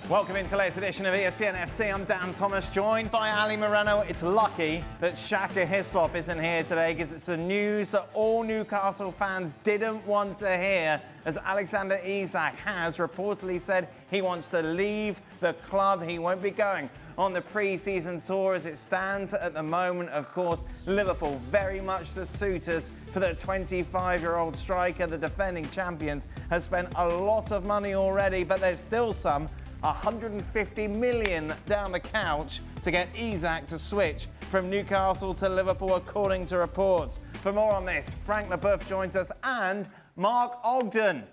Welcome into the latest edition of ESPN FC. I'm Dan Thomas, joined by Ali Moreno. It's lucky that Shaka Hislop isn't here today because it's the news that all Newcastle fans didn't want to hear, as Alexander Isak has reportedly said he wants to leave the club. He won't be going on the pre-season tour as it stands at the moment. Of course, Liverpool very much the suitors for the 25-year-old striker. The defending champions have spent a lot of money already, but there's still some 150 million down the couch to get Isak to switch from Newcastle to Liverpool, according to reports. For more on this, Frank Leboeuf joins us and Mark Ogden.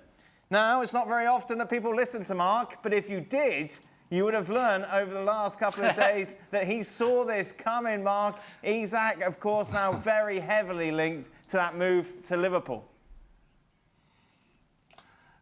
Now, it's not very often that people listen to Mark, but if you did, you would have learned over the last couple of days that he saw this coming, Mark. Isak, of course, now very heavily linked to that move to Liverpool.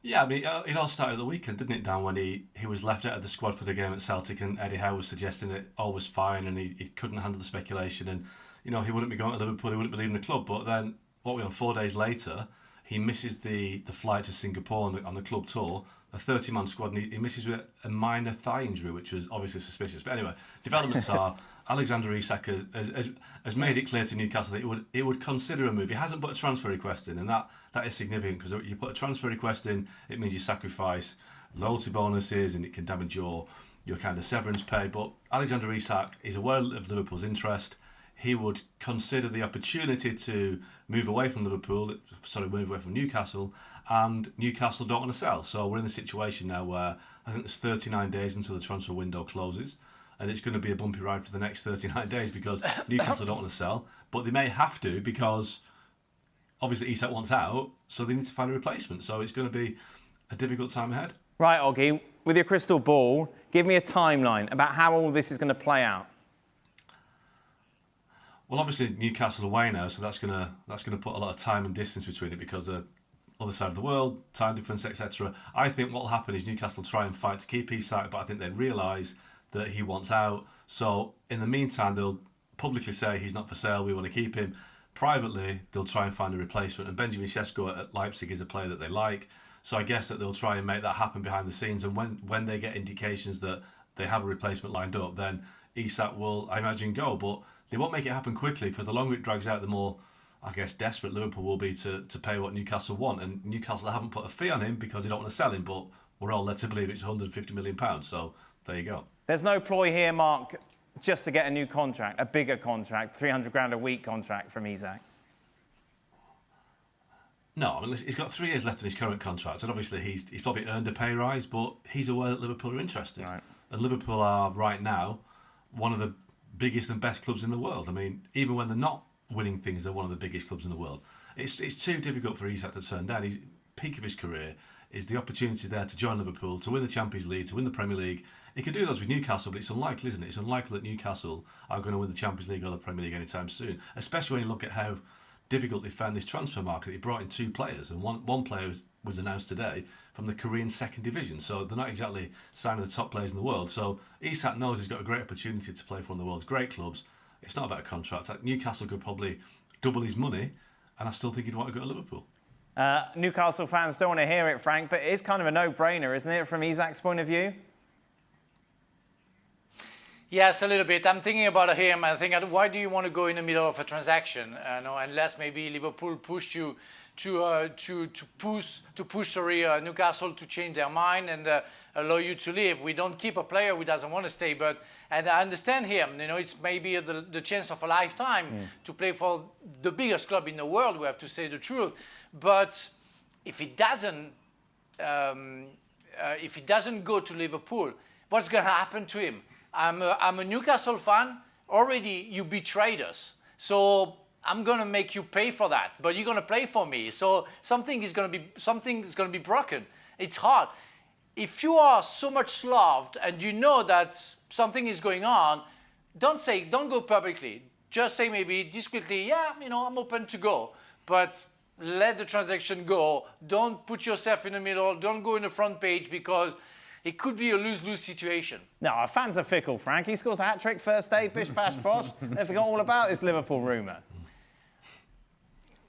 Yeah, I mean, it all started the weekend, didn't it, Dan, when he was left out of the squad for the game at Celtic and Eddie Howe was suggesting that all was fine and he couldn't handle the speculation and, you know, he wouldn't be going to Liverpool, he wouldn't be leaving the club. But then, 4 days later, he misses the flight to Singapore on the club tour, a 30-man squad, and he misses with a minor thigh injury, which was obviously suspicious. But anyway, developments are Alexander Isak has made it clear to Newcastle that he would consider a move. He hasn't put a transfer request in, and that is significant because you put a transfer request in, it means you sacrifice loyalty bonuses and it can damage your kind of severance pay. But Alexander Isak is aware of Liverpool's interest. He would consider the opportunity to move away from move away from Newcastle, and Newcastle don't want to sell. So we're in the situation now where I think there's 39 days until the transfer window closes, and it's going to be a bumpy ride for the next 39 days because Newcastle don't want to sell, but they may have to because obviously Isak wants out, so they need to find a replacement. So it's going to be a difficult time ahead. Right, Oggy, with your crystal ball, give me a timeline about how all this is going to play out. Well, obviously Newcastle away now, so that's gonna put a lot of time and distance between it because the other side of the world, time difference, etc. I think what will happen is Newcastle try and fight to keep Isak, but I think they realise that he wants out. So in the meantime, they'll publicly say he's not for sale, we want to keep him. Privately, they'll try and find a replacement, and Benjamin Sesko at Leipzig is a player that they like. So I guess that they'll try and make that happen behind the scenes, and when they get indications that they have a replacement lined up, then Isak will, I imagine, go. But they won't make it happen quickly because the longer it drags out, the more, I guess, desperate Liverpool will be to pay what Newcastle want. And Newcastle haven't put a fee on him because they don't want to sell him, but we're all led to believe it's £150 million. So there you go. There's no ploy here, Mark, just to get a new contract, a bigger contract, 300 grand a week contract from Isak. No, I mean, he's got 3 years left in his current contract, and obviously he's probably earned a pay rise, but he's aware that Liverpool are interested. Right. And Liverpool are, right now, one of the biggest and best clubs in the world. I mean, even when they're not winning things, they're one of the biggest clubs in the world. It's too difficult for Isak to turn down. He's peak of his career. Is the opportunity there to join Liverpool, to win the Champions League, to win the Premier League. He could do those with Newcastle, but it's unlikely, isn't it? It's unlikely that Newcastle are going to win the Champions League or the Premier League anytime soon, especially when you look at how difficult they found this transfer market. He brought in 2 players, and one player was announced today from the Korean second division, so they're not exactly signing the top players in the world. So Isak knows he's got a great opportunity to play for one of the world's great clubs. It's not about a contract. Newcastle could probably double his money, and I still think he'd want to go to Liverpool. Newcastle fans don't want to hear it, Frank, but it's kind of a no-brainer, isn't it, from Isak's point of view? Yes, a little bit. I'm thinking about him. I think, why do you want to go in the middle of a transaction? Unless maybe Liverpool pushed you to push Newcastle to change their mind and allow you to leave. We don't keep a player who doesn't want to stay, and I understand him. It's maybe the chance of a lifetime to play for the biggest club in the world. We have to say the truth. But if it doesn't go to Liverpool, what's going to happen to him? I'm a Newcastle fan. Already, you betrayed us. So I'm going to make you pay for that. But you're going to play for me. So something is going to be broken. It's hard. If you are so much loved and you know that something is going on, don't go publicly. Just say maybe discreetly, yeah, I'm open to go. But let the transaction go. Don't put yourself in the middle. Don't go in the front page because it could be a lose-lose situation. No, our fans are fickle, Frank. He scores a hat-trick first day, bish, bash, bosh. They forgot all about this Liverpool rumour.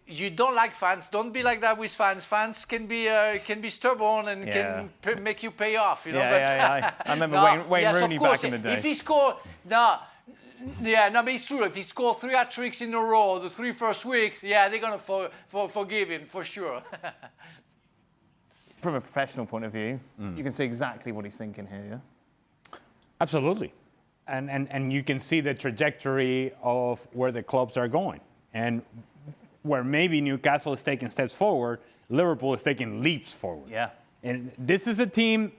you don't like fans. Don't be like that with fans. Fans can be stubborn and can make you pay off. You know. Yeah. I remember Wayne Rooney back in the day. If he scored, but it's true. If he scored 3 hat-tricks in a row the 3 first weeks, they're gonna forgive him for sure. From a professional point of view, you can see exactly what he's thinking here. Yeah? Absolutely, and you can see the trajectory of where the clubs are going, and where maybe Newcastle is taking steps forward, Liverpool is taking leaps forward. Yeah. And this is a team,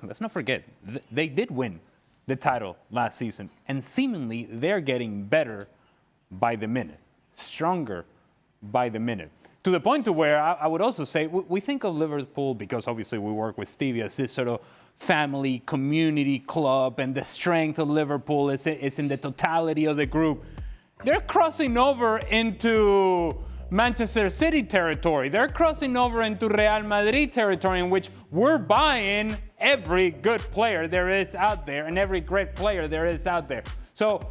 let's not forget, they did win the title last season. And seemingly they're getting better by the minute, stronger by the minute. To the point to where I would also say, we think of Liverpool, because obviously we work with Stevie, as this sort of family, community club, and the strength of Liverpool is in the totality of the group. They're crossing over into Manchester City territory. They're crossing over into Real Madrid territory, in which we're buying every good player there is out there and every great player there is out there. So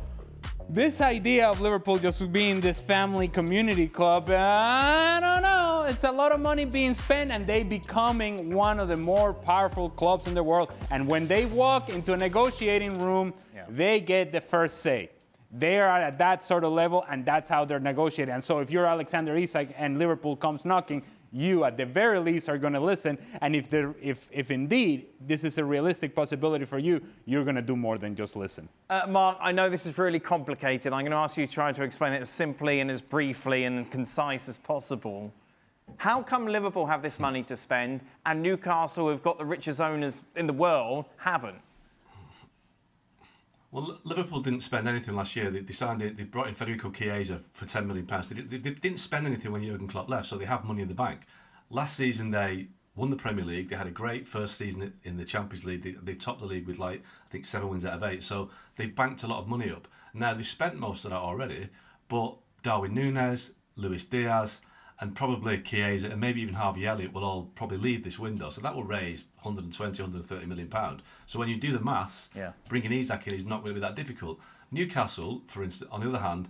this idea of Liverpool just being this family community club, I don't know. It's a lot of money being spent, and they becoming one of the more powerful clubs in the world. And when they walk into a negotiating room, they get the first say. They are at that sort of level, and that's how they're negotiating. And so if you're Alexander Isak and Liverpool comes knocking, you at the very least are going to listen. And if indeed this is a realistic possibility for you, you're going to do more than just listen. Mark, I know this is really complicated. I'm going to ask you to try to explain it as simply and as briefly and concise as possible. How come Liverpool have this money to spend and Newcastle, who've got the richest owners in the world, haven't? Well, Liverpool didn't spend anything last year. They signed it. They brought in Federico Chiesa for £10 million. They didn't spend anything when Jurgen Klopp left, so they have money in the bank. Last season, they won the Premier League. They had a great first season in the Champions League. They topped the league with, I think, 7 wins out of 8. So they banked a lot of money up. Now, they've spent most of that already, but Darwin Núñez, Luis Diaz, and probably Chiesa and maybe even Harvey Elliott will all probably leave this window. So that will raise 120, 130 million pounds. So when you do the maths, bringing Isak in is not going to be that difficult. Newcastle, for instance, on the other hand,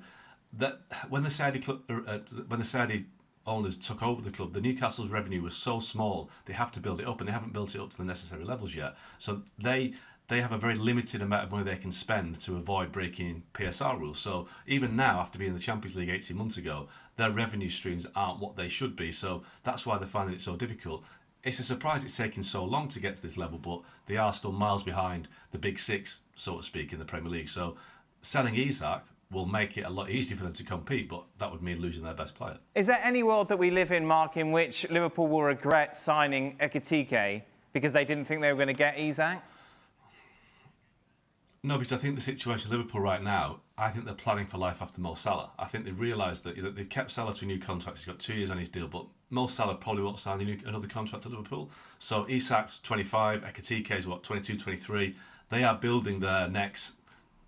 that when the Saudi owners took over the club, the Newcastle's revenue was so small, they have to build it up, and they haven't built it up to the necessary levels yet. So they have a very limited amount of money they can spend to avoid breaking PSR rules. So even now, after being in the Champions League 18 months ago, their revenue streams aren't what they should be. So that's why they're finding it so difficult. It's a surprise it's taken so long to get to this level, but they are still miles behind the big six, so to speak, in the Premier League. So selling Isak will make it a lot easier for them to compete, but that would mean losing their best player. Is there any world that we live in, Mark, in which Liverpool will regret signing Ekitike because they didn't think they were going to get Isak? No, because I think the situation in Liverpool right now, I think they're planning for life after Mo Salah. I think they've realised that they've kept Salah to a new contract. He's got 2 years on his deal, but Mo Salah probably won't sign another contract to Liverpool. So Isak's 25, Ekitike's 22, 23. They are building their next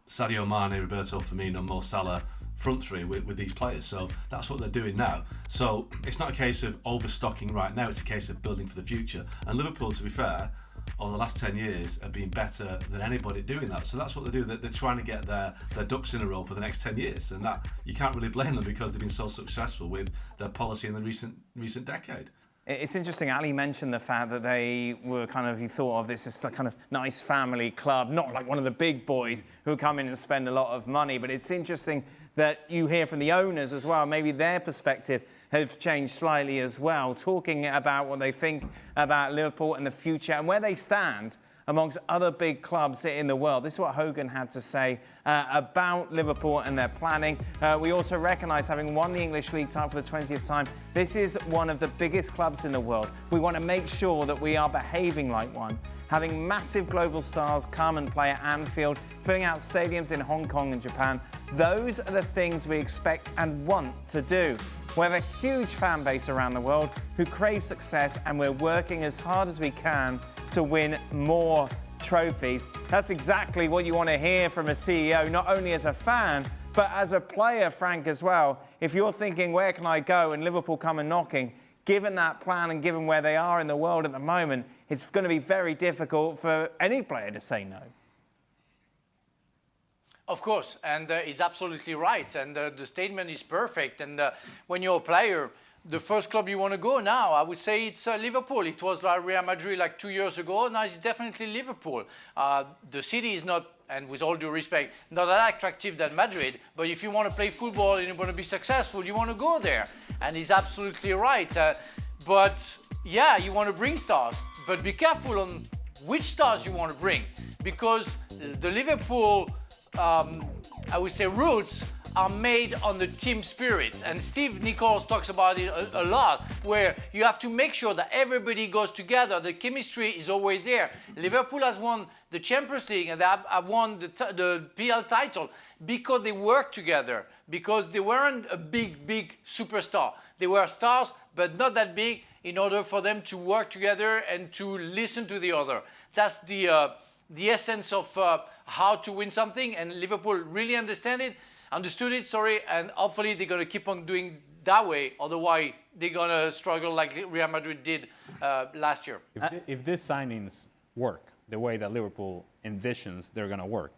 Sadio Mane, Roberto Firmino, Mo Salah front three with these players. So that's what they're doing now. So it's not a case of overstocking right now, it's a case of building for the future. And Liverpool, to be fair, over the last 10 years have been better than anybody doing that. So that's what they do. They're trying to get their ducks in a row for the next 10 years. And that you can't really blame them because they've been so successful with their policy in the recent decade. It's interesting, Ali mentioned the fact that they were you thought of this as a kind of nice family club, not like one of the big boys who come in and spend a lot of money. But it's interesting that you hear from the owners as well, maybe their perspective has changed slightly as well, talking about what they think about Liverpool and the future and where they stand amongst other big clubs in the world. This is what Hogan had to say about Liverpool and their planning. We also recognise, having won the English League title for the 20th time, this is one of the biggest clubs in the world. We want to make sure that we are behaving like one, having massive global stars come and play at Anfield, filling out stadiums in Hong Kong and Japan. Those are the things we expect and want to do. We have a huge fan base around the world who crave success, and we're working as hard as we can to win more trophies. That's exactly what you want to hear from a CEO, not only as a fan, but as a player, Frank, as well. If you're thinking, where can I go, and Liverpool come and knocking, given that plan and given where they are in the world at the moment, it's going to be very difficult for any player to say no. Of course, and he's absolutely right. And the statement is perfect. And when you're a player, the first club you want to go now, I would say it's Liverpool. It was like Real Madrid like 2 years ago. Now it's definitely Liverpool. The city is not, and with all due respect, not that attractive than Madrid. But if you want to play football and you want to be successful, you want to go there. And he's absolutely right. But yeah, you want to bring stars, but be careful on which stars you want to bring, because the Liverpool, I would say, roots are made on the team spirit. And Steve Nichols talks about it a lot, where you have to make sure that everybody goes together. The chemistry is always there. Liverpool has won the Champions League and they have won the PL title because they worked together, because they weren't a big superstar. They were stars, but not that big, in order for them to work together and to listen to the other. That's the essence of how to win something, and Liverpool really understood it, and hopefully they're going to keep on doing that way. Otherwise, they're going to struggle like Real Madrid did last year. If these signings work the way that Liverpool envisions they're going to work,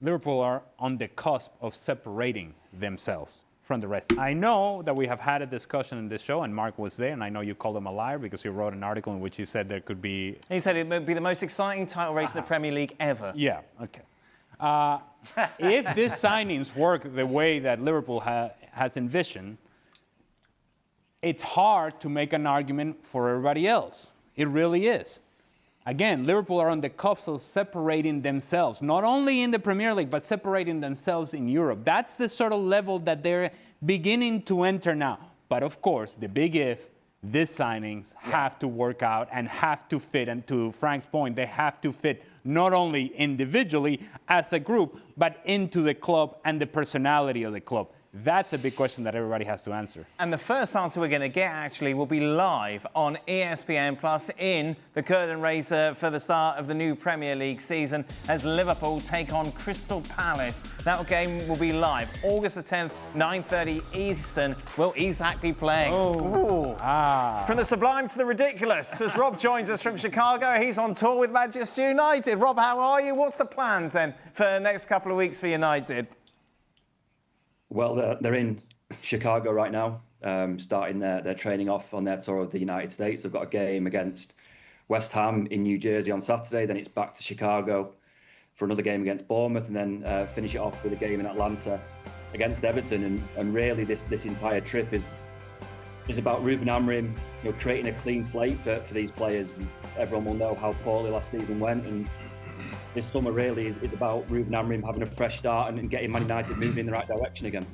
Liverpool are on the cusp of separating themselves from the rest. I know that we have had a discussion in this show, and Mark was there, and I know you called him a liar because you wrote an article in which he said there could be... He said it would be the most exciting title race in the Premier League ever. Yeah, okay. If these signings work the way that Liverpool has envisioned, it's hard to make an argument for everybody else. It really is. Again, Liverpool are on the cusp of separating themselves, not only in the Premier League, but separating themselves in Europe. That's the sort of level that they're beginning to enter now. But of course, the big if, these signings have to work out and have to fit. And to Frank's point, they have to fit not only individually as a group, but into the club and the personality of the club. That's a big question that everybody has to answer. And the first answer we're going to get, actually, will be live on ESPN Plus in the curtain raiser for the start of the new Premier League season as Liverpool take on Crystal Palace. That game will be live August the 10th, 9:30 Eastern. Will Isak be playing? From the sublime to the ridiculous, as Rob joins us from Chicago. He's on tour with Manchester United. Rob, how are you? What's the plans then for the next couple of weeks for United? Well, they're in Chicago right now, starting their training off on their tour of the United States. They've got a game against West Ham in New Jersey on Saturday. Then it's back to Chicago for another game against Bournemouth, and then finish it off with a game in Atlanta against Everton. And really, this entire trip is about Ruben Amorim, creating a clean slate for these players. And everyone will know how poorly last season went, and this summer really is about Ruben Amorim having a fresh start and getting Man United moving in the right direction again.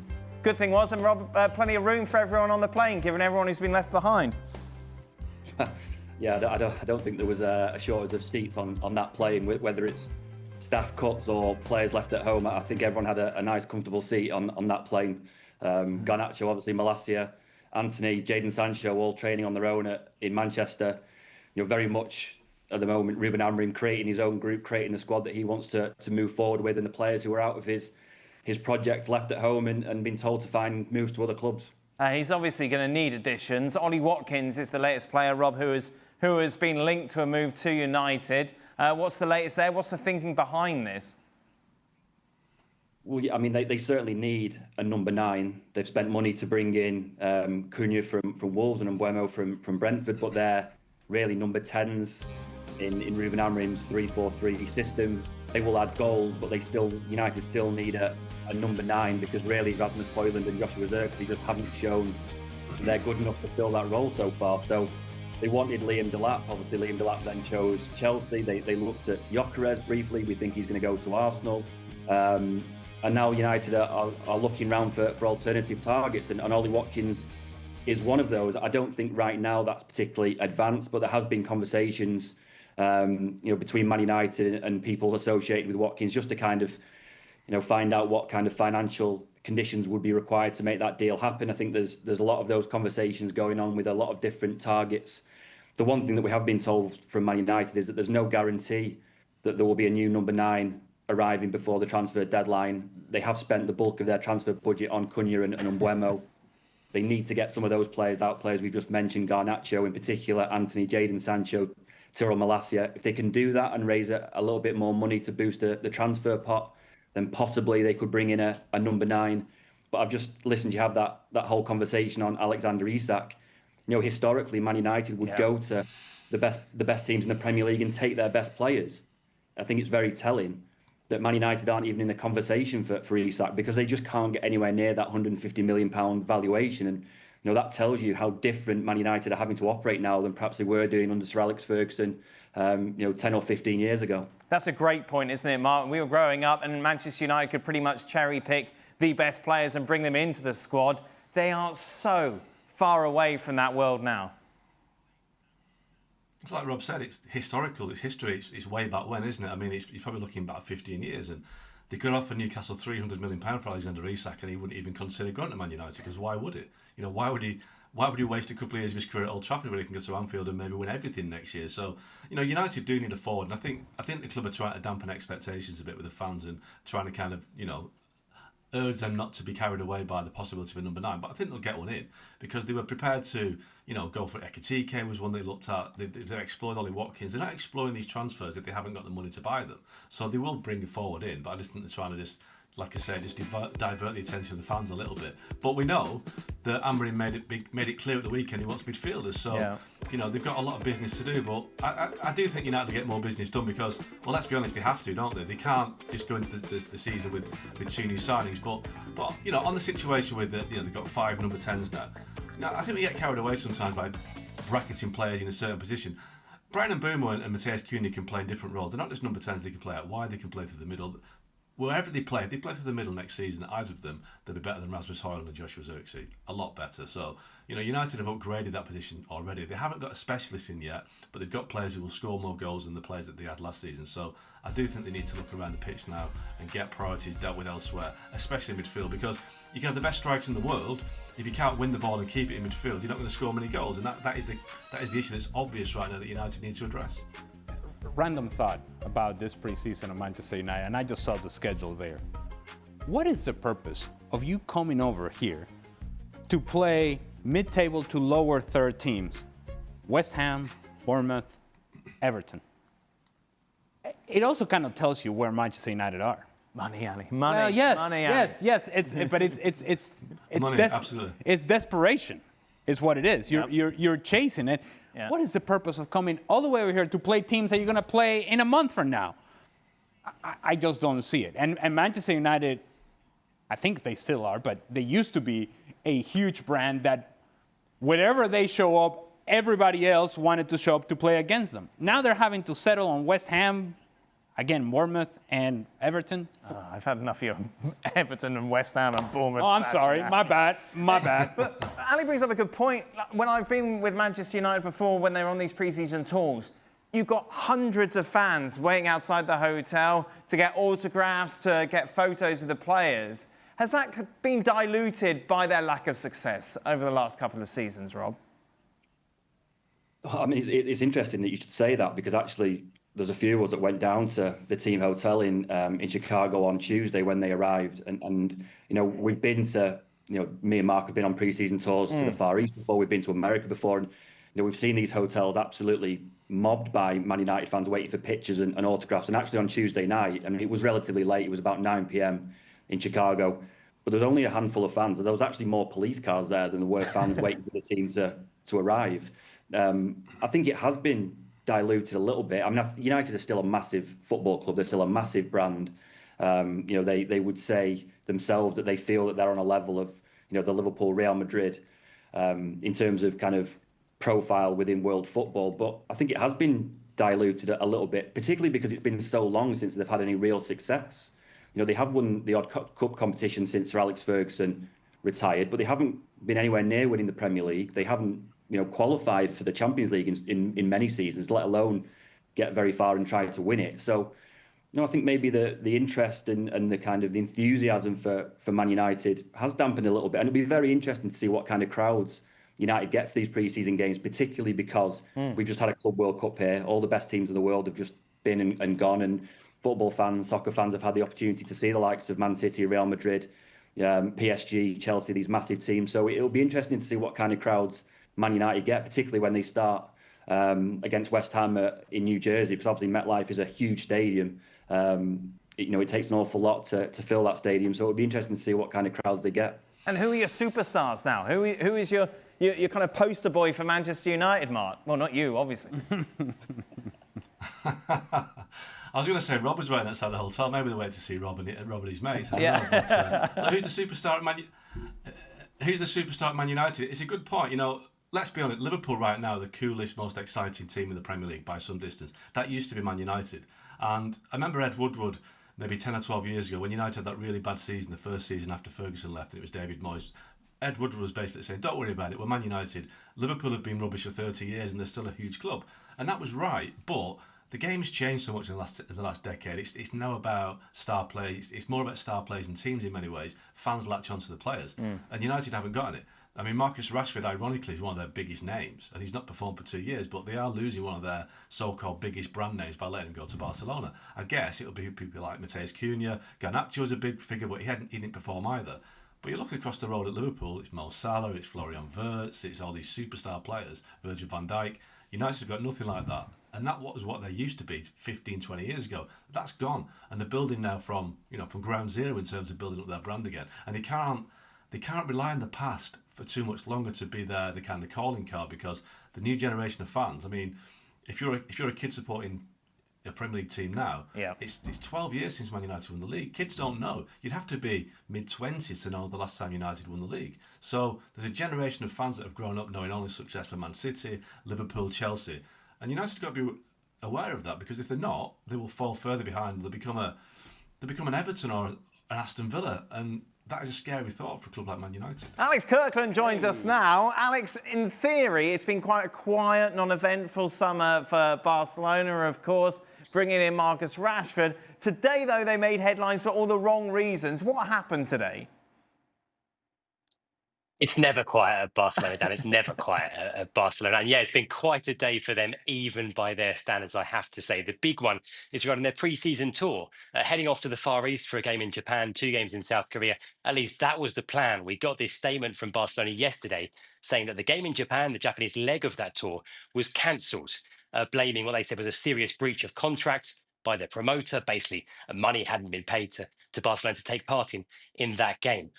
Good thing was, and Rob, plenty of room for everyone on the plane, given everyone who's been left behind. Yeah, I don't think there was a shortage of seats on that plane, whether it's staff cuts or players left at home. I think everyone had a nice, comfortable seat on that plane. Garnacho, obviously, Malacia, Anthony, Jadon Sancho, all training on their own in Manchester. Very much at the moment, Ruben Amorim creating his own group, creating the squad that he wants to move forward with, and the players who are out of his project left at home and been told to find moves to other clubs. He's obviously going to need additions. Ollie Watkins is the latest player, Rob, who has been linked to a move to United. What's the latest there? What's the thinking behind this? Well, yeah, I mean, they certainly need a number 9. They've spent money to bring in Cunha from Wolves and Mbeumo from Brentford, but they're really number 10s in Ruben Amorim's 3-4-3 system. They will add goals, but United still need a number 9, because really Rasmus Højlund and Joshua Zirkzee just haven't shown they're good enough to fill that role so far. So they wanted Liam Delap. Obviously, Liam Delap then chose Chelsea. They looked at Gyökeres briefly. We think he's going to go to Arsenal. And now United are looking around for alternative targets, and Ollie Watkins is one of those. I don't think right now that's particularly advanced, but there have been conversations between Man United and people associated with Watkins, just to kind of, find out what kind of financial conditions would be required to make that deal happen. I think there's a lot of those conversations going on with a lot of different targets. The one thing that we have been told from Man United is that there's no guarantee that there will be a new number 9 arriving before the transfer deadline. They have spent the bulk of their transfer budget on Cunha and Mbeumo. They need to get some of those players out, players we've just mentioned, Garnacho in particular, Anthony, Jadon Sancho, Tyrell Malacia. If they can do that and raise a little bit more money to boost the transfer pot, then possibly they could bring in a number 9. But I've just listened. You have that whole conversation on Alexander Isak. Historically, Man United would go to the best teams in the Premier League and take their best players. I think it's very telling that Man United aren't even in the conversation for Isak because they just can't get anywhere near that £150 million valuation. And that tells you how different Man United are having to operate now than perhaps they were doing under Sir Alex Ferguson, 10 or 15 years ago. That's a great point, isn't it, Mark? We were growing up and Manchester United could pretty much cherry pick the best players and bring them into the squad. They are so far away from that world now. It's like Rob said, it's historical, it's history, it's way back when, isn't it? I mean, he's probably looking back 15 years, and they could offer Newcastle £300 million for Alexander Isak, and he wouldn't even consider going to Man United, because why would it? Why would he waste a couple of years of his career at Old Trafford when he can go to Anfield and maybe win everything next year? So, United do need a forward, and I think the club are trying to dampen expectations a bit with the fans and trying to kind of, urge them not to be carried away by the possibility of a number 9, but I think they'll get one in because they were prepared to, go for Ekitike was one they looked at. They've explored Ollie Watkins. They're not exploring these transfers if they haven't got the money to buy them. So they will bring a forward in, but I just think they're trying to like I said, just divert the attention of the fans a little bit. But we know that Amorim made it clear at the weekend he wants midfielders. So, they've got a lot of business to do. But I do think United get more business done because, well, let's be honest, they have to, don't they? They can't just go into the season with 2 new signings. But on the situation with they've got 5 number 10s now. I think we get carried away sometimes by bracketing players in a certain position. Brian Mbeumo and Matthias Cunha can play in different roles. They're not just number 10s they can play out wide, they can play through the middle. Wherever they play, if they play through the middle next season, either of them, they'll be better than Rasmus Højlund and Joshua Zirkzee. A lot better. So, United have upgraded that position already. They haven't got a specialist in yet, but they've got players who will score more goals than the players that they had last season. So, I do think they need to look around the pitch now and get priorities dealt with elsewhere, especially in midfield, because you can have the best strikers in the world. If you can't win the ball and keep it in midfield, you're not going to score many goals. And that is the issue that's obvious right now that United need to address. Random thought about this preseason of Manchester United, and I just saw the schedule there. What is the purpose of you coming over here to play mid-table to lower third teams? West Ham, Bournemouth, Everton. It also kind of tells you where Manchester United are. Money, Ali. Money. Well, yes, money, yes, Ali. yes. It's money, absolutely. It's desperation, is what it is. You're chasing it. Yeah. What is the purpose of coming all the way over here to play teams that you're going to play in a month from now? I just don't see it. And Manchester United, I think they still are, but they used to be a huge brand that wherever they show up, everybody else wanted to show up to play against them. Now they're having to settle on West Ham, again, Bournemouth and Everton. I've had enough of your Everton and West Ham and Bournemouth. Oh, I'm sorry. My bad. But Ali brings up a good point. When I've been with Manchester United before, when they're on these pre-season tours, you've got hundreds of fans waiting outside the hotel to get autographs, to get photos of the players. Has that been diluted by their lack of success over the last couple of seasons, Rob? I mean, it's interesting that you should say that because actually there's a few of us that went down to the team hotel in Chicago on Tuesday when they arrived. And we've been to, me and Mark have been on pre-season tours to the Far East before. We've been to America before. And, we've seen these hotels absolutely mobbed by Man United fans waiting for pictures and autographs. And actually on Tuesday night, I mean, it was relatively late. It was about 9 p.m. in Chicago. But there was only a handful of fans. There was actually more police cars there than there were fans waiting for the team to arrive. I think it has been diluted a little bit. I mean, United are still a massive football club. They're still a massive brand. They would say themselves that they feel that they're on a level of, the Liverpool, Real Madrid, in terms of kind of profile within world football. But I think it has been diluted a little bit, particularly because it's been so long since they've had any real success. They have won the odd cup competition since Sir Alex Ferguson retired, but they haven't been anywhere near winning the Premier League. They haven't qualified for the Champions League in many seasons, let alone get very far and try to win it. So, I think maybe the interest and the kind of the enthusiasm for Man United has dampened a little bit. And it'll be very interesting to see what kind of crowds United get for these pre-season games, particularly because we've just had a Club World Cup here. All the best teams in the world have just been and gone. And football fans, soccer fans have had the opportunity to see the likes of Man City, Real Madrid, PSG, Chelsea, these massive teams. So it'll be interesting to see what kind of crowds Man United get, particularly when they start against West Ham in New Jersey, because obviously MetLife is a huge stadium. it takes an awful lot to fill that stadium. So it'll be interesting to see what kind of crowds they get. And who are your superstars now? Who is your kind of poster boy for Manchester United, Mark? Well, not you, obviously. I was going to say Rob was waiting outside the hotel. Maybe they wait to see Rob and his mates. Yeah. But, who's the superstar at Man United? It's a good point. Let's be honest. Liverpool right now are the coolest, most exciting team in the Premier League by some distance. That used to be Man United. And I remember Ed Woodward maybe 10 or 12 years ago when United had that really bad season, the first season after Ferguson left, and it was David Moyes. Ed Woodward was basically saying, don't worry about it, we're Man United. Liverpool have been rubbish for 30 years and they're still a huge club. And that was right, but the game's changed so much in the last decade. It's now about star players. It's more about star players and teams in many ways. Fans latch onto the players. And United haven't gotten it. I mean, Marcus Rashford, ironically, is one of their biggest names, and he's not performed for 2 years, but they are losing one of their so-called biggest brand names by letting him go to Barcelona. I guess it'll be people like Mateus Cunha. Garnacho is a big figure, but he didn't perform either. But you're looking across the road at Liverpool, it's Mo Salah, it's Florian Wirtz, it's all these superstar players, Virgil van Dijk. United have got nothing like that. And that was what they used to be 15, 20 years ago. That's gone. And they're building now from ground zero in terms of building up their brand again. And they can't rely on the past for too much longer to be the kind of calling card, because the new generation of fans, I mean, if you're a kid supporting a Premier League team now, it's 12 years since Man United won the league. Kids don't know. You'd have to be mid-20s to know the last time United won the league. So there's a generation of fans that have grown up knowing only success for Man City, Liverpool, Chelsea. And United have got to be aware of that, because if they're not, they will fall further behind. They'll become an Everton or an Aston Villa, and that is a scary thought for a club like Man United. Alex Kirkland joins us now. Alex, in theory, it's been quite a quiet, non-eventful summer for Barcelona, of course, bringing in Marcus Rashford. Today, though, they made headlines for all the wrong reasons. What happened today? It's never quiet at Barcelona, Dan. It's never quiet at Barcelona. And yeah, it's been quite a day for them, even by their standards, I have to say. The big one is regarding their pre-season tour, heading off to the Far East for a game in Japan, 2 games in South Korea. At least that was the plan. We got this statement from Barcelona yesterday saying that the game in Japan, the Japanese leg of that tour, was cancelled, blaming what they said was a serious breach of contract by the promoter. Basically, money hadn't been paid to Barcelona to take part in that game.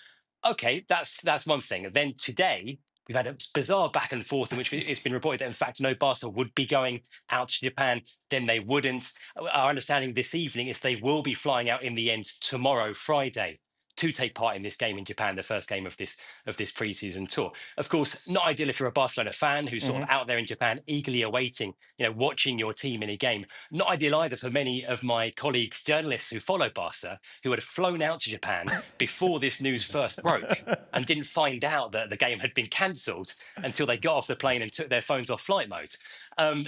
Okay, that's one thing. Then today, we've had a bizarre back and forth in which it's been reported that, in fact, no, Barca would be going out to Japan, then they wouldn't. Our understanding this evening is they will be flying out in the end tomorrow, Friday, to take part in this game in Japan, the first game of this pre-season tour. Of course, not ideal if you're a Barcelona fan who's sort of out there in Japan, eagerly awaiting, watching your team in a game. Not ideal either for many of my colleagues, journalists who follow Barca, who had flown out to Japan before this news first broke and didn't find out that the game had been cancelled until they got off the plane and took their phones off flight mode.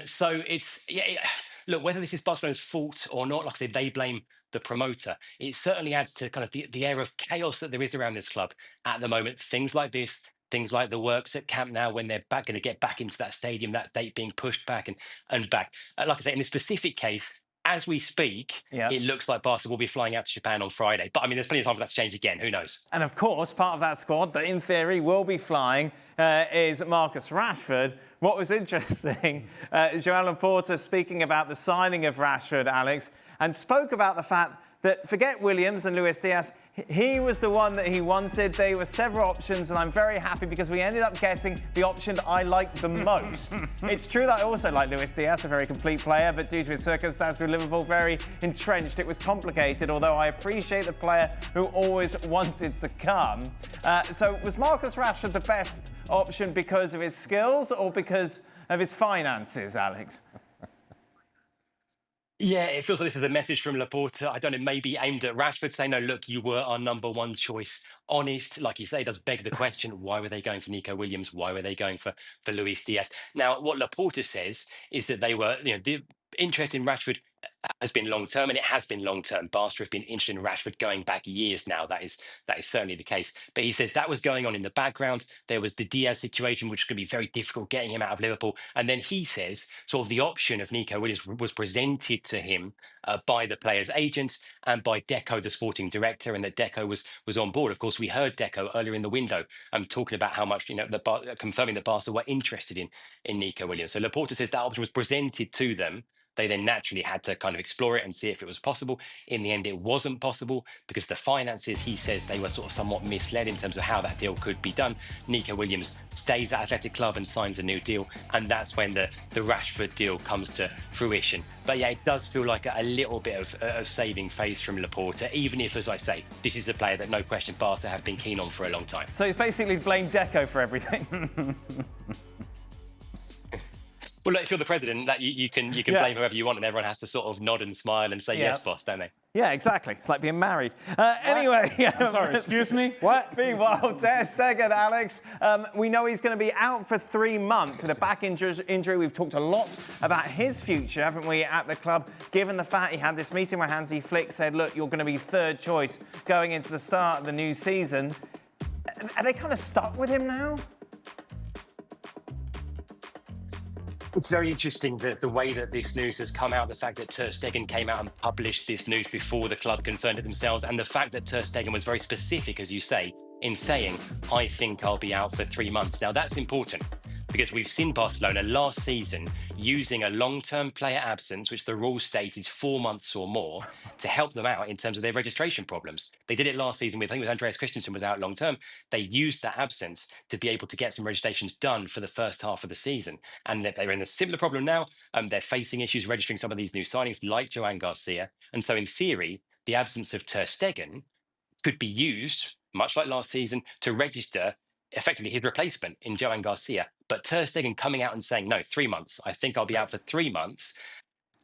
So it's, look, whether this is Barcelona's fault or not, like I said, they blame the promoter. It certainly adds to kind of the air of chaos that there is around this club at the moment. Things like this, things like the works at Camp Nou when they're going to get back into that stadium, that date being pushed back and back. Like I say, in this specific case, as we speak, it looks like Barca will be flying out to Japan on Friday. But I mean, there's plenty of time for that to change again. Who knows? And of course, part of that squad that in theory will be flying is Marcus Rashford. What was interesting, João Laporta speaking about the signing of Rashford, Alex, and spoke about the fact that, forget Williams and Luis Diaz, he was the one that he wanted. There were several options, and I'm very happy because we ended up getting the option that I liked the most. It's true that I also like Luis Diaz, a very complete player, but due to his circumstances with Liverpool, very entrenched, it was complicated, although I appreciate the player who always wanted to come. So was Marcus Rashford the best option because of his skills or because of his finances, Alex? Yeah, it feels like this is the message from Laporta. I don't know, maybe aimed at Rashford, saying, no, look, you were our number one choice. Honest, like you say, does beg the question, why were they going for Nico Williams? Why were they going for Luis Diaz? Now, what Laporta says is that they were, the interest in Rashford has been long term, and it has been long term. Barca have been interested in Rashford going back years now. That is certainly the case. But he says that was going on in the background. There was the Diaz situation, which could be very difficult getting him out of Liverpool. And then he says sort of the option of Nico Williams was presented to him by the player's agent and by Deco, the sporting director, and that Deco was on board. Of course, we heard Deco earlier in the window talking about how much, confirming that Barca were interested in Nico Williams. So Laporta says that option was presented to them. They then naturally had to kind of explore it and see if it was possible. In the end, it wasn't possible because the finances, he says, they were sort of somewhat misled in terms of how that deal could be done. Nico Williams stays at Athletic Club and signs a new deal, and that's when the Rashford deal comes to fruition. But yeah, it does feel like a little bit of saving face from Laporta, even if, as I say, this is a player that no question Barca have been keen on for a long time. So he's basically blamed Deco for everything. Well, look, if you're the president, that you can blame whoever you want, and everyone has to sort of nod and smile and say yes, boss, don't they? Yeah, exactly. It's like being married. Anyway, I'm sorry, excuse me? What? Meanwhile, Ter Stegen, Alex, we know he's going to be out for 3 months with a back injury. We've talked a lot about his future, haven't we, at the club, given the fact he had this meeting where Hansi Flick said, look, you're going to be third choice going into the start of the new season. Are they kind of stuck with him now? It's very interesting that the way that this news has come out, the fact that Ter Stegen came out and published this news before the club confirmed it themselves, and the fact that Ter Stegen was very specific, as you say, in saying, I think I'll be out for 3 months. Now, that's important because we've seen Barcelona last season using a long-term player absence, which the rules state is 4 months or more, to help them out in terms of their registration problems. They did it last season with, I think it was Andreas Christensen was out long-term. They used that absence to be able to get some registrations done for the first half of the season. And they're in a similar problem now. They're facing issues registering some of these new signings like Joan Garcia. And so in theory, the absence of Ter Stegen could be used, much like last season, to register effectively his replacement in Joan Garcia. But Ter Stegen coming out and saying, no, 3 months, I think I'll be out for 3 months.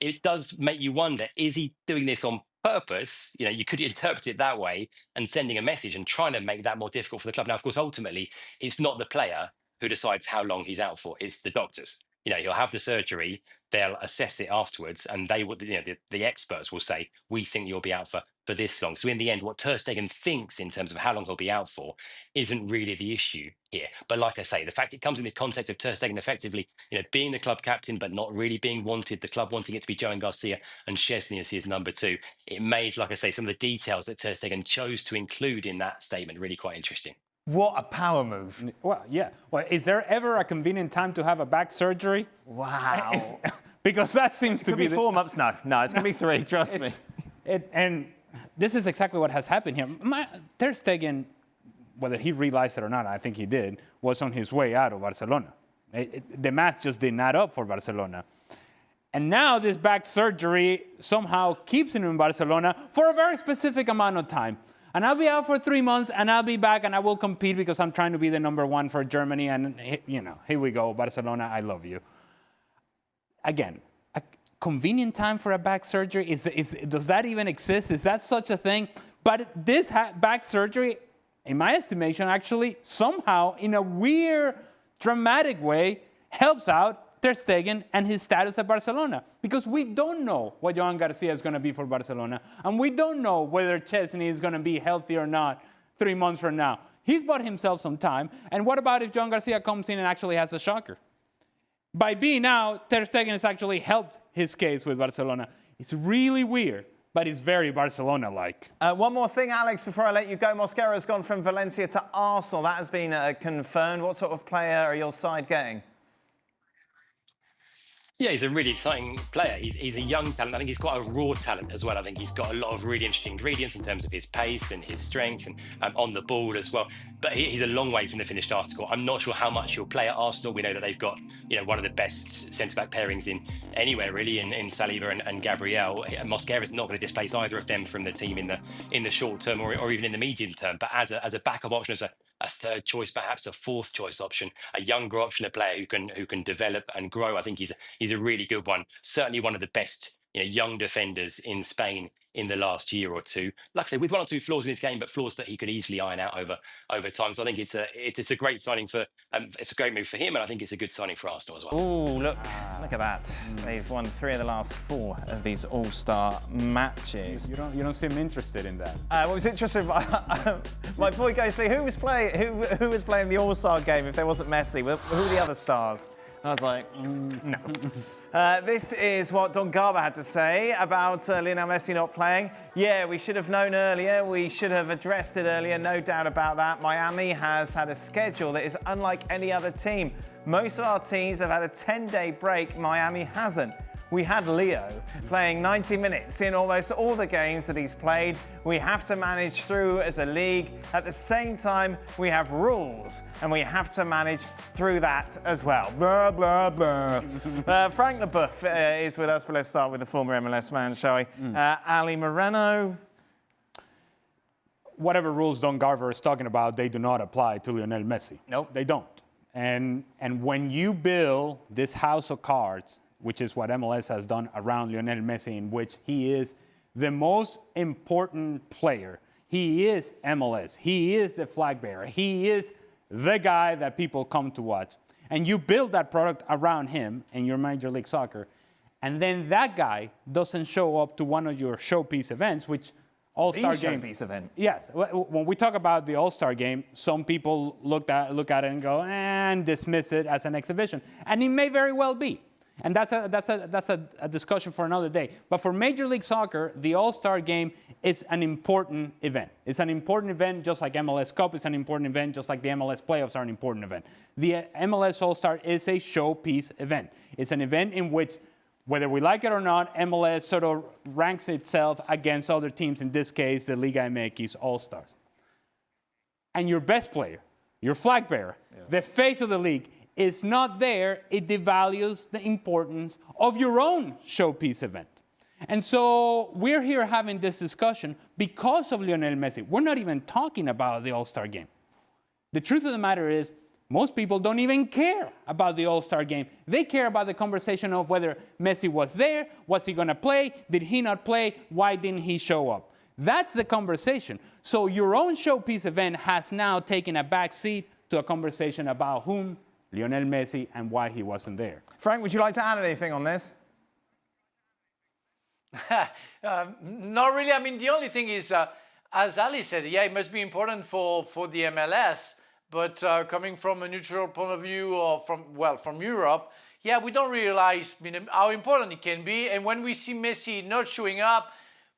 It does make you wonder, is he doing this on purpose? You know, you could interpret it that way and sending a message and trying to make that more difficult for the club. Now, of course, ultimately, it's not the player who decides how long he's out for. It's the doctors. You know, he'll have the surgery, they'll assess it afterwards, and they will, you know, the experts will say, we think you'll be out for this long. So in the end, what Ter Stegen thinks in terms of how long he'll be out for isn't really the issue here. But like I say, the fact it comes in this context of Ter Stegen effectively, you know, being the club captain, but not really being wanted, the club wanting it to be Joan Garcia and Szczesny as his number 2, it made, like I say, some of the details that Ter Stegen chose to include in that statement really quite interesting. What a power move. Well, yeah. Well, is there ever a convenient time to have a back surgery? Wow. Because that seems to be 4 months. No, it's going to be 3. Trust me. And this is exactly what has happened here. Ter Stegen, whether he realized it or not, I think he did, was on his way out of Barcelona. The math just didn't add up for Barcelona. And now this back surgery somehow keeps him in Barcelona for a very specific amount of time. And I'll be out for 3 months, and I'll be back, and I will compete because I'm trying to be the number 1 for Germany. And, you know, here we go, Barcelona, I love you. Again, a convenient time for a back surgery, does that even exist? Is that such a thing? But this back surgery, in my estimation, actually somehow, in a weird, dramatic way, helps out Ter Stegen and his status at Barcelona, because we don't know what Joan Garcia is going to be for Barcelona, and we don't know whether Szczesny is going to be healthy or not 3 months from now. He's bought himself some time, and what about if Joan Garcia comes in and actually has a shocker? By being out, Ter Stegen has actually helped his case with Barcelona. It's really weird, but it's very Barcelona-like. One more thing, Alex, before I let you go. Mosquera's gone from Valencia to Arsenal. That has been confirmed. What sort of player are your side getting? Yeah, he's a really exciting player. He's a young talent. I think he's quite a raw talent as well. I think he's got a lot of really interesting ingredients in terms of his pace and his strength and on the ball as well. But he's a long way from the finished article. I'm not sure how much he'll play at Arsenal. We know that they've got, you know, one of the best centre-back pairings in anywhere really in Saliba and Gabriel. Mosquera is not going to displace either of them from the team in the short term or even in the medium term. But as a backup option, as a third choice, perhaps a fourth choice option, a younger option, a player who can develop and grow. I think he's a really good one. Certainly one of the best, you know, young defenders in Spain in the last year or two. Like I say, with 1 or 2 flaws in his game, but flaws that he could easily iron out over time. So I think it's a great signing for it's a great move for him, and I think it's a good signing for Arsenal as well. Oh, look at that! They've won 3 of the last 4 of these All-Star matches. You don't seem interested in that. What was interesting? My boy goes, who was playing the All-Star game if there wasn't Messi? Who were the other stars? I was like, no. This is what Don Garber had to say about Lionel Messi not playing. Yeah, we should have known earlier. We should have addressed it earlier, no doubt about that. Miami has had a schedule that is unlike any other team. Most of our teams have had a 10-day break. Miami hasn't. We had Leo playing 90 minutes in almost all the games that he's played. We have to manage through as a league. At the same time, we have rules, and we have to manage through that as well. Blah, blah, blah. Frank LeBoeuf is with us, but let's start with the former MLS man, shall we? Ali Moreno. Whatever rules Don Garver is talking about, they do not apply to Lionel Messi. Nope. They don't. And when you build this house of cards, which is what MLS has done around Lionel Messi, in which he is the most important player. He is MLS. He is the flag bearer. He is the guy that people come to watch. And you build that product around him in your Major League Soccer, and then that guy doesn't show up to one of your showpiece events, which All-Star Game. Showpiece event. Yes. When we talk about the All-Star Game, some people look at it and go and dismiss it as an exhibition, and it may very well be. And that's a discussion for another day. But for Major League Soccer, the All-Star Game is an important event. It's an important event just like MLS Cup is an important event, just like the MLS playoffs are an important event. The MLS All-Star is a showpiece event. It's an event in which, whether we like it or not, MLS sort of ranks itself against other teams, in this case, the Liga MX All-Stars. And your best player, your flag bearer, the face of the league, is not there. It devalues the importance of your own showpiece event. And so we're here having this discussion because of Lionel Messi. We're not even talking about the All-Star Game. The truth of the matter is, most people don't even care about the All-Star Game. They care about the conversation of whether Messi was there, was he going to play, did he not play, why didn't he show up? That's the conversation. So your own showpiece event has now taken a back seat to a conversation about whom, Lionel Messi, and why he wasn't there. Frank, would you like to add anything on this? Not really. I mean, the only thing is, as Ali said, yeah, it must be important for the MLS. But coming from a neutral point of view, or from Europe, yeah, we don't realize how important it can be. And when we see Messi not showing up,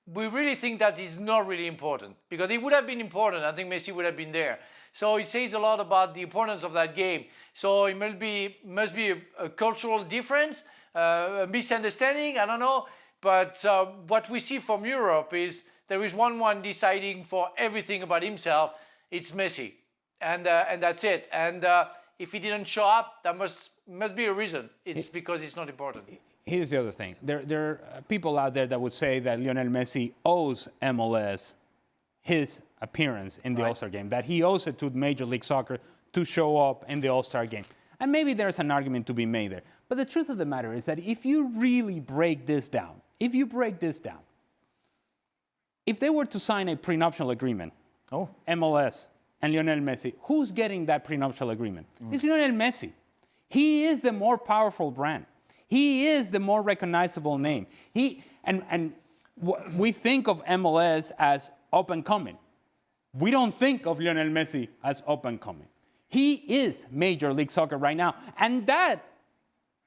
we really think that is not really important, because it would have been important. I think Messi would have been there. So it says a lot about the importance of that game. So it must be a cultural difference, a misunderstanding, I don't know. But what we see from Europe is there is one deciding for everything about himself. It's Messi. And that's it. And if he didn't show up, that must be a reason. It's because it's not important. Here's the other thing. There are people out there that would say that Lionel Messi owes MLS his appearance in the All-Star Game, that he owes it to Major League Soccer to show up in the All-Star Game. And maybe there's an argument to be made there. But the truth of the matter is that if you really break this down, if they were to sign a prenuptial agreement, MLS and Lionel Messi, who's getting that prenuptial agreement? It's Lionel Messi. He is the more powerful brand. He is the more recognizable name. We think of MLS as up and coming. We don't think of Lionel Messi as up and coming. He is Major League Soccer right now, and that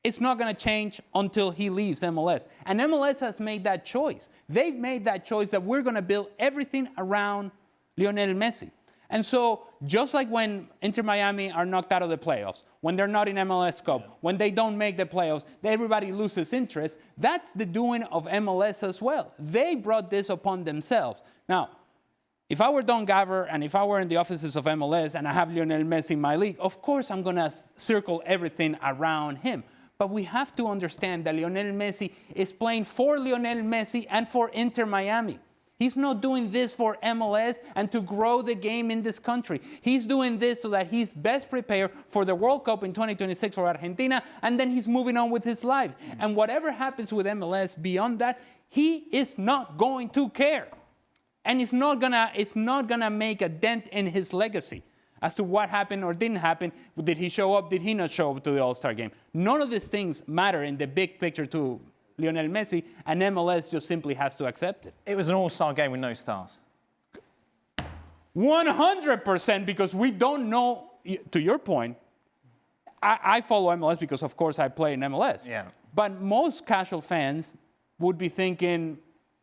is not going to change until he leaves MLS. And MLS has made that choice. They've made that choice that we're going to build everything around Lionel Messi. And so, just like when Inter Miami are knocked out of the playoffs, when they're not in MLS Cup, when they don't make the playoffs, everybody loses interest. That's the doing of MLS as well. They brought this upon themselves. Now, if I were Don Garver and if I were in the offices of MLS and I have Lionel Messi in my league, of course I'm going to circle everything around him. But we have to understand that Lionel Messi is playing for Lionel Messi and for Inter Miami. He's not doing this for MLS and to grow the game in this country. He's doing this so that he's best prepared for the World Cup in 2026 for Argentina, and then he's moving on with his life. And whatever happens with MLS beyond that, he is not going to care. And it's not gonna make a dent in his legacy as to what happened or didn't happen. Did he show up? Did he not show up to the All-Star Game? None of these things matter in the big picture to Lionel Messi, and MLS just simply has to accept it. It was an all-star game with no stars. 100%, because we don't know, to your point, I follow MLS because, of course, I play in MLS. Yeah. But most casual fans would be thinking,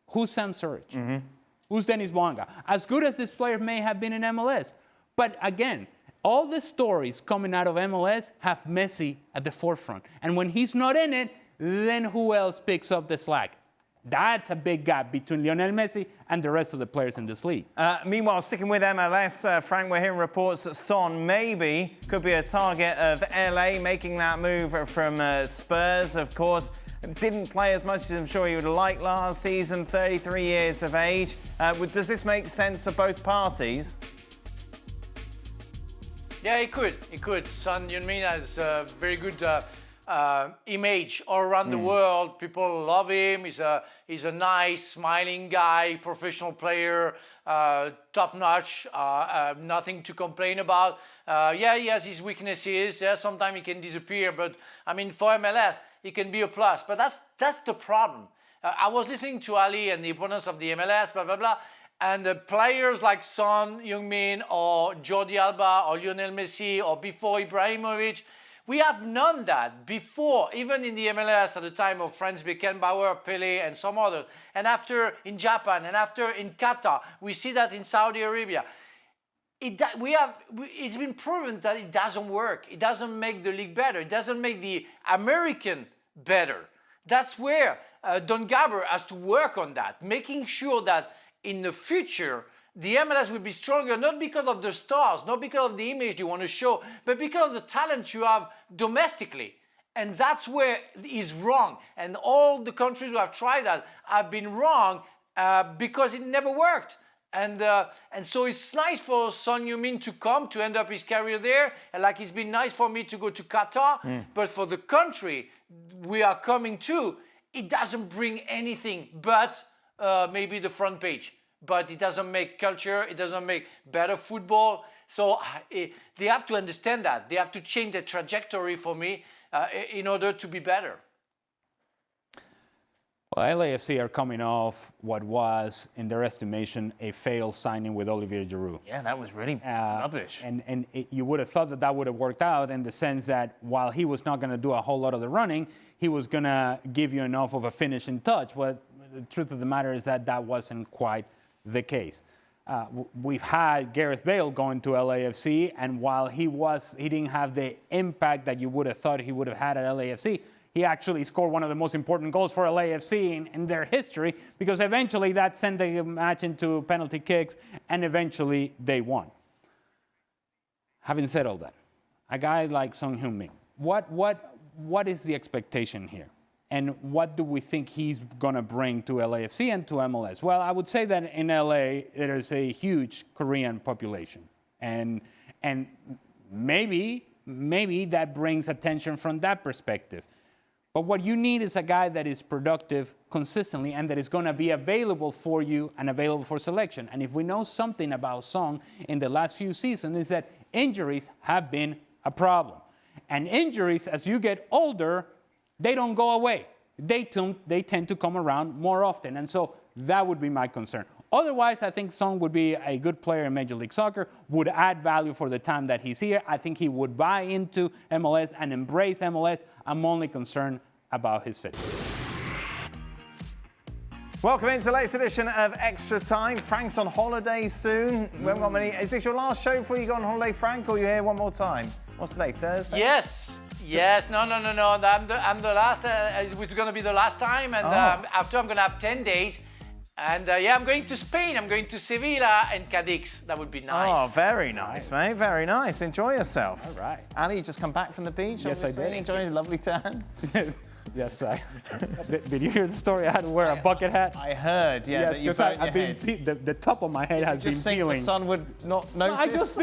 who's Sam Surridge? Who's Dennis Bouanga? As good as this player may have been in MLS. But again, all the stories coming out of MLS have Messi at the forefront. And when he's not in it, then who else picks up the slack? That's a big gap between Lionel Messi and the rest of the players in this league. Meanwhile, sticking with MLS, Frank, we're hearing reports that Son maybe could be a target of LA, making that move from Spurs, of course. Didn't play as much as I'm sure he would like last season, 33 years of age. Does this make sense for both parties? Yeah, it could. It could. Son Heung-min has a very good image all around the world. People love him. He's a nice, smiling guy, professional player, top-notch, nothing to complain about. Yeah, he has his weaknesses. Yeah, sometimes he can disappear, but I mean, for MLS, he can be a plus. But that's the problem. I was listening to Ali and the opponents of the MLS, blah, blah, blah. And the players like Son Heung-min or Jordi Alba or Lionel Messi or before Ibrahimovic, we have none that before, even in the MLS at the time of Franz Beckenbauer, Pelé, and some others. And after in Japan, and after in Qatar, we see that in Saudi Arabia. It's been proven that it doesn't work. It doesn't make the league better. It doesn't make the American better. That's where Don Garber has to work on that, making sure that in the future, the MLS will be stronger, not because of the stars, not because of the image you want to show, but because of the talent you have domestically. And that's where it's wrong. And all the countries who have tried that have been wrong because it never worked. And so it's nice for Son Heung-min to come, to end up his career there. And like it's been nice for me to go to Qatar. But for the country we are coming to, it doesn't bring anything but maybe the front page. But it doesn't make culture, it doesn't make better football. So they have to understand that. They have to change the trajectory for me in order to be better. Well, LAFC are coming off what was, in their estimation, a failed signing with Olivier Giroud. Yeah, that was really rubbish. And you would have thought that that would have worked out in the sense that while he was not going to do a whole lot of the running, he was going to give you enough of a finishing touch. But the truth of the matter is that that wasn't quite the case. We've had Gareth Bale going to LAFC, and while he didn't have the impact that you would have thought he would have had at LAFC, he actually scored one of the most important goals for LAFC in their history, because eventually that sent the match into penalty kicks, and eventually they won. Having said all that, a guy like Son Heung-min, what is the expectation here? And what do we think he's going to bring to LAFC and to MLS? Well, I would say that in LA, there is a huge Korean population. And maybe that brings attention from that perspective. But what you need is a guy that is productive consistently and that is going to be available for you and available for selection. And if we know something about Son in the last few seasons, is that injuries have been a problem. And injuries, as you get older, they don't go away. They tend to come around more often. And so that would be my concern. Otherwise, I think Son would be a good player in Major League Soccer, would add value for the time that he's here. I think he would buy into MLS and embrace MLS. I'm only concerned about his fitness. Welcome into the latest edition of Extra Time. Frank's on holiday soon. Is this your last show before you go on holiday, Frank, or are you here one more time? What's today, Thursday? Yes, no. I'm the last. It was going to be the last time, and after I'm going to have 10 days. And I'm going to Spain. I'm going to Sevilla and Cadiz. That would be nice. Oh, very nice, mate. Very nice. Enjoy yourself. All right. Ali, you just come back from the beach? Yes, obviously. I did. Enjoying a lovely tan? Yes, did you hear the story? I had to wear a bucket hat. I heard, yes, that you burnt your head. The top of my head has been peeling. The sun would not notice?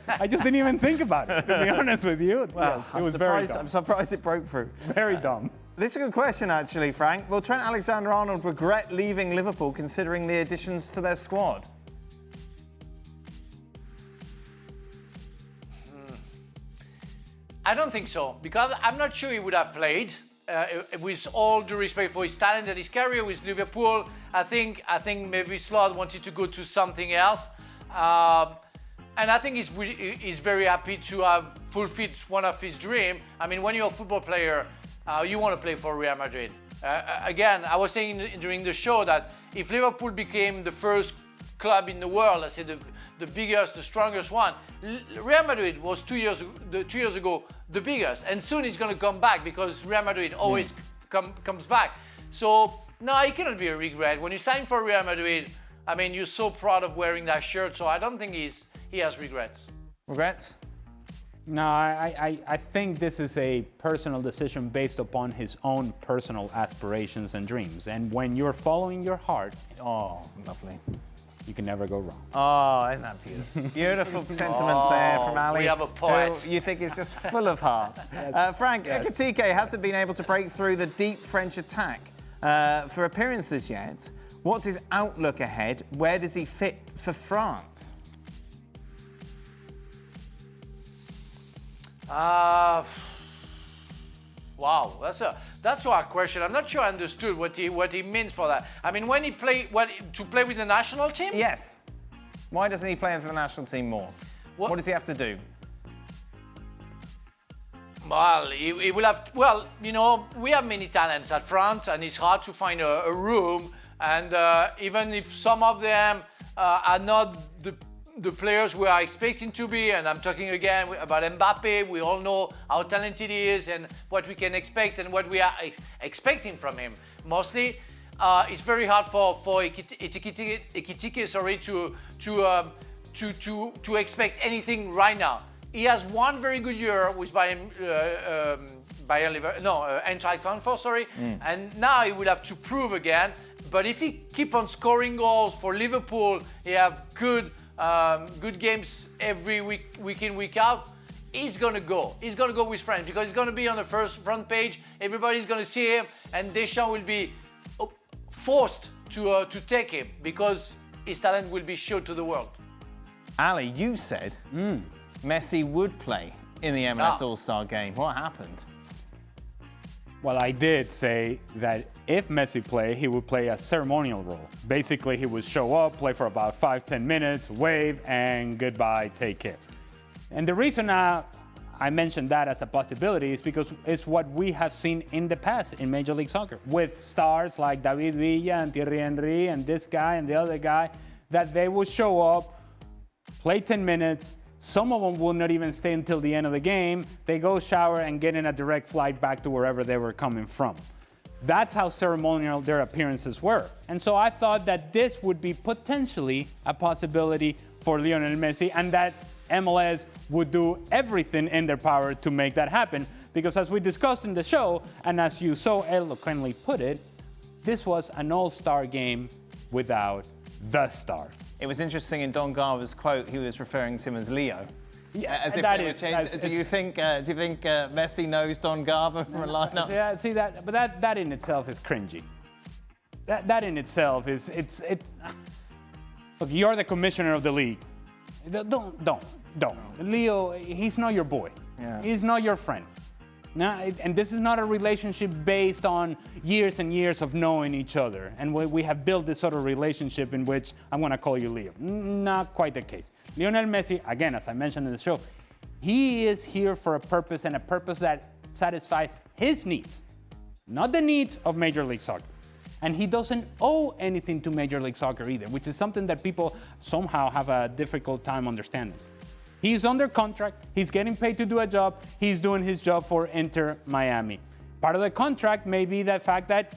I just didn't even think about it, to be honest with you. Well, yes, it was very dumb. I'm surprised it broke through. Very dumb. This is a good question, actually, Frank. Will Trent Alexander-Arnold regret leaving Liverpool considering the additions to their squad? I don't think so, because I'm not sure he would have played. With all due respect for his talent and his career with Liverpool, I think maybe Slot wanted to go to something else. And I think he's very happy to have fulfilled one of his dreams. I mean, when you're a football player, you want to play for Real Madrid. Again, I was saying during the show that if Liverpool became the first club in the world. I say the biggest, the strongest one. Real Madrid was 2 years ago the biggest, and soon it's going to come back because Real Madrid always comes back. So no, it cannot be a regret. When you sign for Real Madrid, I mean, you're so proud of wearing that shirt. So I don't think he has regrets. Regrets? No, I think this is a personal decision based upon his own personal aspirations and dreams. And when you're following your heart, Oh, lovely. you can never go wrong. Oh, isn't that beautiful? Beautiful sentiments there from Ali. We have a poet. Who you think is just full of heart. Frank, Ekitike hasn't been able to break through the deep French attack for appearances yet. What's his outlook ahead? Where does he fit for France? Wow, that's a hard question. I'm not sure I understood what he means for that. I mean, when he to play with the national team? Yes. Why doesn't he play for the national team more? What does he have to do? Well, he will have. Well, you know, we have many talents at front, and it's hard to find a room. And even if some of them are not the players we are expecting to be, and I'm talking again about Mbappe, we all know how talented he is and what we can expect and what we are expecting from him. Mostly, it's very hard for Ekitike, sorry, to expect anything right now. He has one very good year with Eintracht Frankfurt, sorry, and now he will have to prove again. But if he keep on scoring goals for Liverpool, he have good games every week in, week out, he's gonna go. He's gonna go with France because he's gonna be on the front page. Everybody's gonna see him, and Deschamps will be forced to take him because his talent will be shown to the world. Ali, you said Messi would play in the MLS All-Star Game. What happened? Well, I did say that if Messi played, he would play a ceremonial role. Basically, he would show up, play for about 5-10 minutes, wave, and goodbye, take care. And the reason I mentioned that as a possibility is because it's what we have seen in the past in Major League Soccer with stars like David Villa and Thierry Henry and this guy and the other guy, that they would show up, play 10 minutes, some of them will not even stay until the end of the game. They go shower and get in a direct flight back to wherever they were coming from. That's how ceremonial their appearances were. And so I thought that this would be potentially a possibility for Lionel Messi and that MLS would do everything in their power to make that happen. Because as we discussed in the show, and as you so eloquently put it, this was an all-star game without the star. It was interesting in Don Garber's quote, he was referring to him as Leo. Yeah, as if that it is. changed. Do you think Messi knows Don Garber from a lineup? Yeah, see that, but that in itself is cringy. That in itself is it's. Look, you're the commissioner of the league. Don't. Leo, he's not your boy. Yeah. He's not your friend. Now, and this is not a relationship based on years and years of knowing each other. And we have built this sort of relationship in which I'm going to call you Leo. Not quite the case. Lionel Messi, again, as I mentioned in the show, he is here for a purpose and a purpose that satisfies his needs, not the needs of Major League Soccer. And he doesn't owe anything to Major League Soccer either, which is something that people somehow have a difficult time understanding. He's under contract, he's getting paid to do a job, he's doing his job for Inter Miami. Part of the contract may be the fact that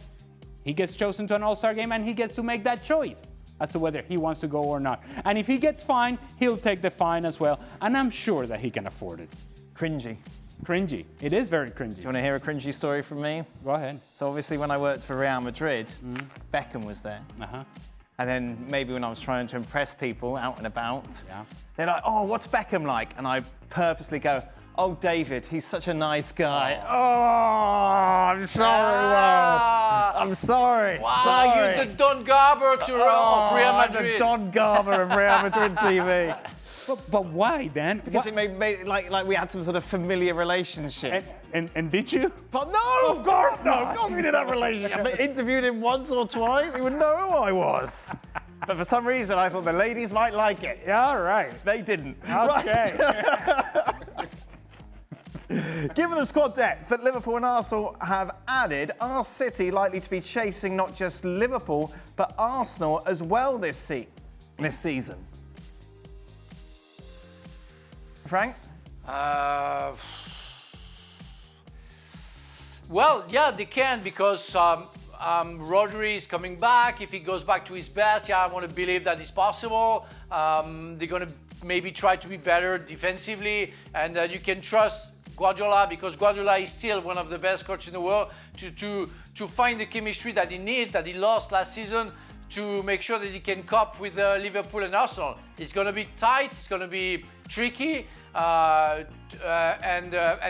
he gets chosen to an All-Star Game and he gets to make that choice as to whether he wants to go or not. And if he gets fined, he'll take the fine as well, and I'm sure that he can afford it. Cringy. Cringy. It is very cringy. Do you want to hear a cringy story from me? Go ahead. So obviously when I worked for Real Madrid, Beckham was there. Uh-huh. And then maybe when I was trying to impress people out and about, Yeah. they're like, oh, what's Beckham like? And I purposely go, oh, David, he's such a nice guy. Oh, I'm sorry, Will. I'm sorry. Wow, sorry. you're the Don Garber of Real I'm Madrid. the Don Garber of Real Madrid TV. But why, Dan? Because it made it like we had some sort of familiar relationship. And did you? But no, Of course not. Of course we didn't have a relationship. I interviewed him once or twice. He wouldn't know who I was. But for some reason, I thought the ladies might like it. Yeah, all right. They didn't. Okay. Right. Given the squad depth that Liverpool and Arsenal have added, are City likely to be chasing not just Liverpool, but Arsenal as well this this season? Frank? Well, yeah, they can because Rodri is coming back. If he goes back to his best, yeah, I want to believe that it's possible. They're going to maybe try to be better defensively, and you can trust Guardiola because Guardiola is still one of the best coaches in the world to find the chemistry that he needs, that he lost last season, to make sure that he can cope with Liverpool and Arsenal. It's going to be tight, it's going to be tricky and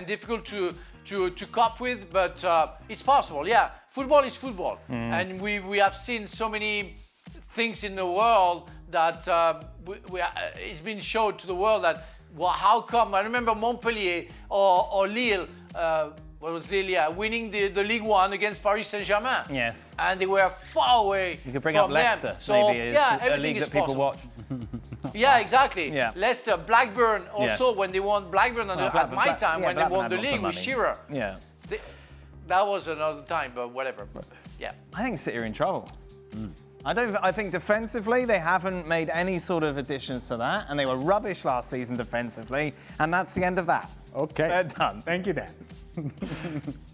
difficult to cope with, but it's possible. Yeah, football is football, and we have seen so many things in the world that it's been shown to the world that how come? I remember Montpellier or Lille. What was Lille? Yeah, winning the Ligue 1 against Paris Saint-Germain. Yes. And they were far away. You could bring from up Leicester, them. So, maybe, as a league that people watch. Yeah, exactly. Yeah. Leicester, Blackburn also, when they won Blackburn at my time, when they won the league with Shearer. Yeah. That was another time, but whatever. Yeah. I think City are in trouble. I think defensively they haven't made any sort of additions to that, and they were rubbish last season defensively, and that's the end of that. Okay. They're done. Thank you, Dan.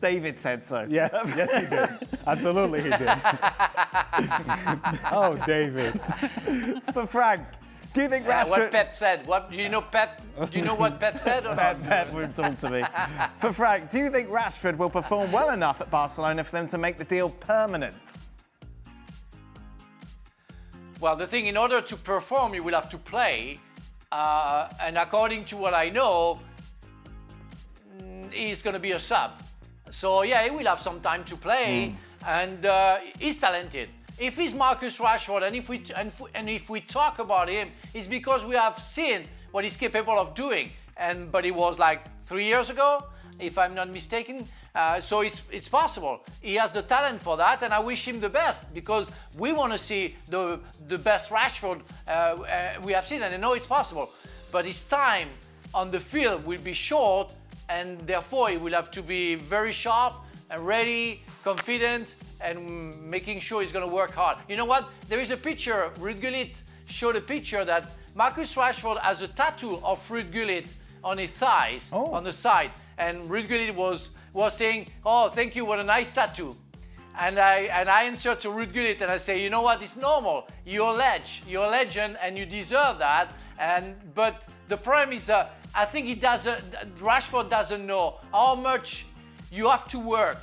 David said so. Yes, yes, he did. Absolutely, he did. Oh, David. For Frank, do you think Rashford... What Pep said. Do you know Pep? Do you know what Pep said? Or not? Pep would talk to me. For Frank, do you think Rashford will perform well enough at Barcelona for them to make the deal permanent? Well, the thing, in order to perform, you will have to play. And according to what I know, he's going to be a sub. So, yeah, he will have some time to play. And he's talented. If he's Marcus Rashford, and if we talk about him, it's because we have seen what he's capable of doing. But it was like 3 years ago, if I'm not mistaken. So it's possible. He has the talent for that, and I wish him the best because we want to see the best Rashford we have seen, and I know it's possible. But his time on the field will be short, and therefore he will have to be very sharp and ready, confident, and making sure he's going to work hard. You know what? There is a picture. Ruud Gullit showed a picture that Marcus Rashford has a tattoo of Ruud Gullit on his thighs, on the side. And Ruud Gullit was saying, "Oh, thank you, what a nice tattoo." And I answered to Ruud Gullit and I say, "You know what? It's normal. You're a legend, and you deserve that." But the problem is, I think Rashford doesn't know how much you have to work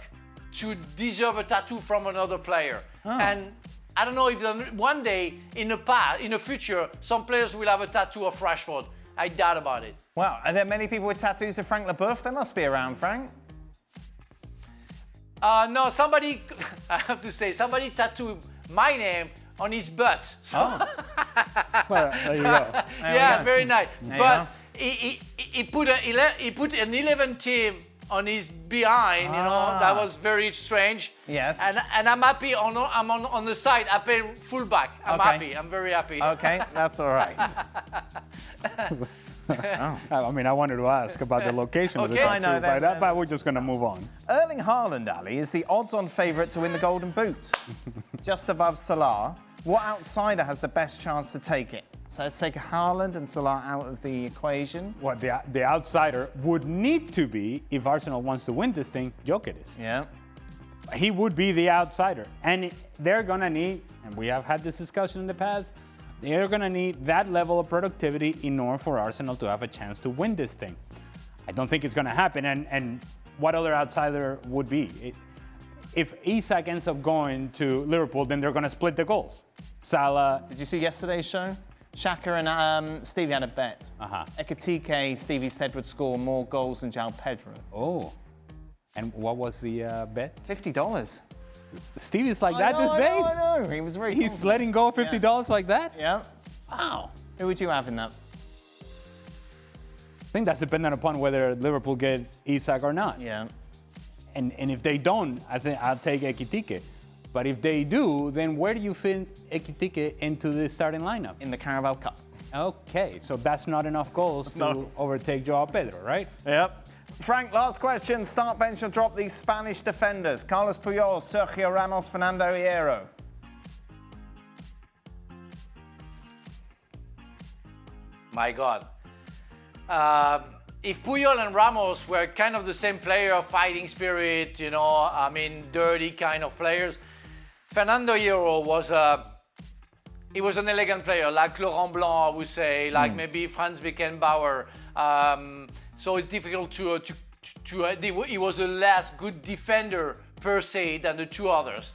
to deserve a tattoo from another player. And I don't know if one day in the future, some players will have a tattoo of Rashford. I doubt about it. Wow, are there many people with tattoos of Frank Leboeuf? There must be around, Frank. No, somebody, I have to say, somebody tattooed my name on his butt. So Well, there you go. yeah, very nice. There But he put an 11 team on his behind, you know, that was very strange. Yes. And I'm happy I'm on the side. I play fullback. I'm happy. I'm very happy. Okay, that's all right. I mean, I wanted to ask about the location of the Okay. tattoo, I know, but we're just going to move on. Erling Haaland, Ali, is the odds-on favourite to win the Golden Boot, just above Salah. What outsider has the best chance to take it? So let's take Haaland and Salah out of the equation. What the outsider would need to be, if Arsenal wants to win this thing, Jokic. Yeah. He would be the outsider. And they're going to need, and we have had this discussion in the past, they're going to need that level of productivity in order for Arsenal to have a chance to win this thing. I don't think it's going to happen. And what other outsider would be? If Isak ends up going to Liverpool, then they're going to split the goals. Salah. Did you see yesterday's show? Xhaka and Stevie had a bet. Ekitike, Stevie said, would score more goals than João Pedro. Oh. And what was the bet? $50. Stevie's like that these days? I know. He was very He's confident. letting go of $50 like that? Yeah. Wow. Who would you have in that? I think that's dependent upon whether Liverpool get Isak or not. Yeah. And if they don't, I think I'll take Ekitike. But if they do, then where do you fit Ekitike into the starting lineup? In the Carabao Cup. Okay, so that's not enough goals to overtake João Pedro, right? Yep. Frank, last question. Start, bench, or drop these Spanish defenders. Carlos Puyol, Sergio Ramos, Fernando Hierro. My God. If Puyol and Ramos were kind of the same player, fighting spirit, you know, I mean, dirty kind of players, Fernando Hierro was he was an elegant player, like Laurent Blanc, I would say, like maybe Franz Beckenbauer. So it's difficult he was a less good defender per se than the two others.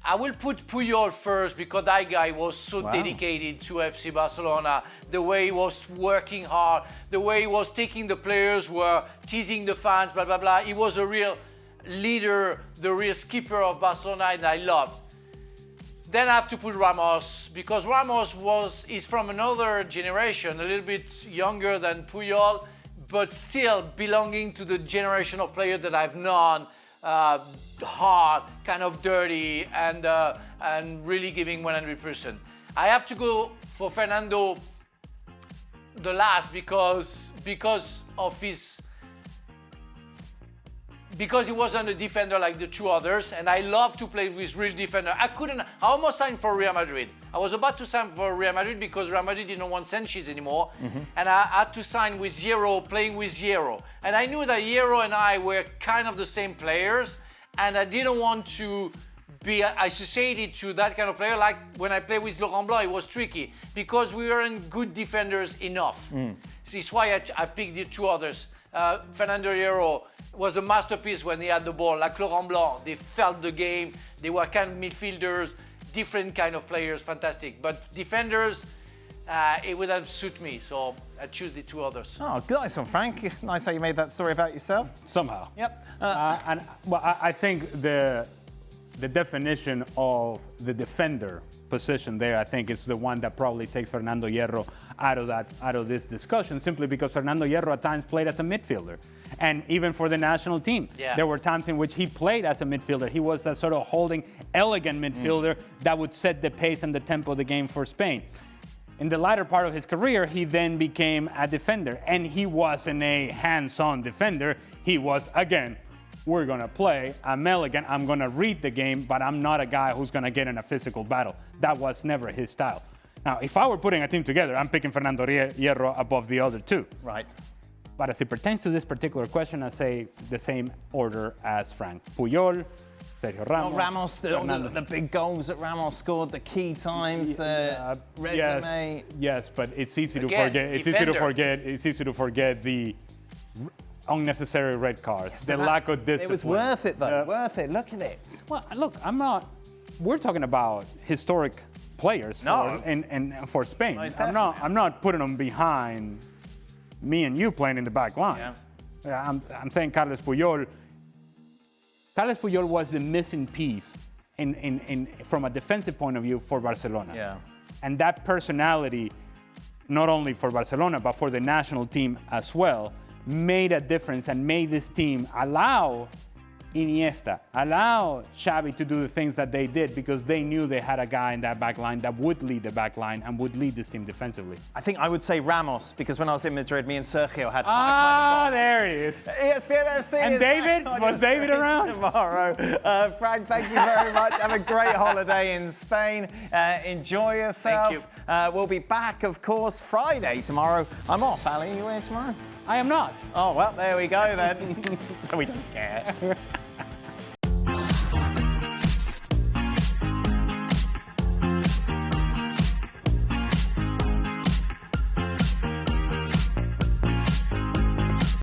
I will put Puyol first because that guy was so dedicated to FC Barcelona. The way he was working hard, the way he was taking the players who were teasing the fans, blah, blah, blah. He was a real leader, the real skipper of Barcelona, and I loved. Then I have to put Ramos because Ramos is from another generation, a little bit younger than Puyol, but still belonging to the generation of players that I've known. Hard, kind of dirty, and really giving 100%. I have to go for Fernando the last because he wasn't a defender like the two others, and I love to play with real defender. I almost signed for Real Madrid. I was about to sign for Real Madrid because Real Madrid didn't want Sanchez anymore, and I had to sign with Hierro, playing with Hierro. And I knew that Hierro and I were kind of the same players, and I didn't want to be associated to that kind of player. Like when I played with Laurent Blanc, it was tricky because we weren't good defenders enough. So it's why I picked the two others. Fernando Hierro was a masterpiece when he had the ball, like Laurent Blanc. They felt the game. They were kind of midfielders, different kind of players, fantastic. But defenders, it would have suit me, so I choose the two others. Oh, nice one, Frank. Nice how you made that story about yourself. Somehow. Yep. I think the definition of the defender position there, I think, is the one that probably takes Fernando Hierro out of this discussion, simply because Fernando Hierro at times played as a midfielder. And even for the national team, there were times in which he played as a midfielder. He was that sort of holding, elegant midfielder that would set the pace and the tempo of the game for Spain. In the latter part of his career, he then became a defender, and he wasn't a hands-on defender. He was, again, we're going to play. I'm elegant. I'm going to read the game, but I'm not a guy who's going to get in a physical battle. That was never his style. Now, if I were putting a team together, I'm picking Fernando Hierro above the other two. Right. But as it pertains to this particular question, I say the same order as Frank. Puyol, Sergio Ramos. The big goals that Ramos scored, the key times, the resume. Yes, but it's easy to forget. It's easy to forget the unnecessary red cards, the lack of discipline. It was worth it, though. Worth it. Look at it. Well, look, we're talking about historic players for Spain. I'm not putting them behind me and you playing in the back line. Yeah. I'm saying Carles Puyol. Carles Puyol was the missing piece from a defensive point of view for Barcelona. Yeah. And that personality, not only for Barcelona, but for the national team as well, made a difference and made this team allow Iniesta, allow Xavi to do the things that they did because they knew they had a guy in that back line that would lead the back line and would lead this team defensively. I think I would say Ramos because when I was in Madrid, me and Sergio had kind of there he is. ESPN FC. And David? Was David around? Tomorrow. Frank, thank you very much. Have a great holiday in Spain. Enjoy yourself. Thank you. We'll be back, of course, Friday tomorrow. I'm off. Ali, you in tomorrow? I am not. Oh, well, there we go then. So we don't care.